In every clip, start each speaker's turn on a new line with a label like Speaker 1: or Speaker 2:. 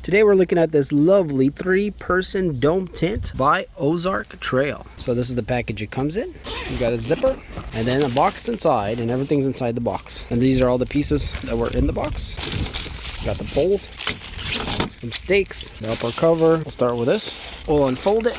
Speaker 1: Today we're looking at this lovely 3-person dome tent by Ozark Trail. So this is the package it comes in. You got a zipper and then a box inside, and everything's inside the box. And these are all the pieces that were in the box. Got the poles, some stakes, the upper cover. We'll start with this. We'll unfold it.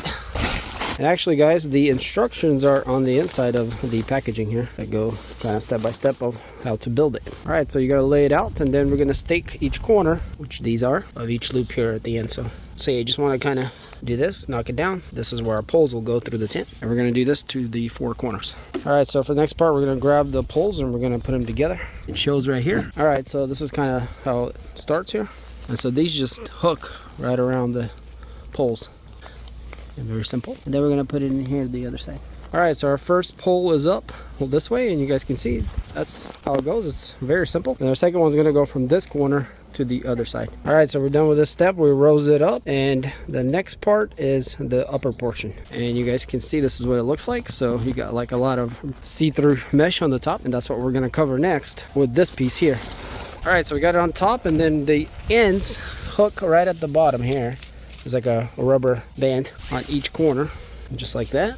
Speaker 1: And actually, guys, the instructions are on the inside of the packaging here that go kind of step by step of how to build it. All right, so you got to lay it out, and then we're going to stake each corner, which these are, of each loop here at the end. So you just want to kind of do this, knock it down. This is where our poles will go through the tent, and we're going to do this to the 4 corners. All right, so for the next part, we're going to grab the poles and we're going to put them together. It shows right here. All right, so this is kind of how it starts here. And so these just hook right around the poles. Very simple. And then we're going to put it in here the other side. All right, so our first pole is up this way, and you guys can see that's how it goes. It's very simple. And our second one's going to go from this corner to the other side. All right, so we're done with this step. We rose it up, and the next part is the upper portion. And you guys can see this is what it looks like. So you got like a lot of see-through mesh on the top, and that's what we're going to cover next with this piece here. All right, so we got it on top, and then the ends hook right at the bottom here. There's like a rubber band on each corner, just like that.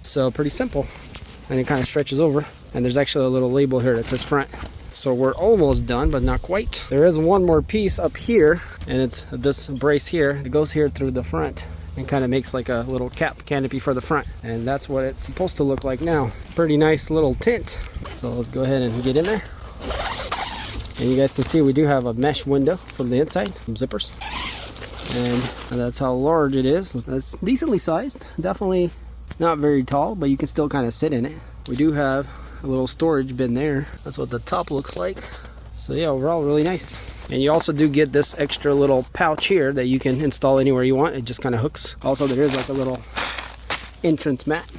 Speaker 1: So pretty simple. And it kind of stretches over. And there's actually a little label here that says front. So we're almost done, but not quite. There is one more piece up here, and it's this brace here. It goes here through the front and kind of makes like a little cap canopy for the front. And that's what it's supposed to look like now. Pretty nice little tent. So let's go ahead and get in there. And you guys can see we do have a mesh window from the inside, some zippers. And that's how large it is. It's decently sized. Definitely not very tall, but you can still kind of sit in it. We do have a little storage bin there. That's what the top looks like. So yeah, overall really nice. And you also do get this extra little pouch here that you can install anywhere you want. It just kind of hooks. Also, there is like a little entrance mat.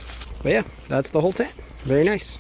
Speaker 1: But yeah, that's the whole tent. Very nice.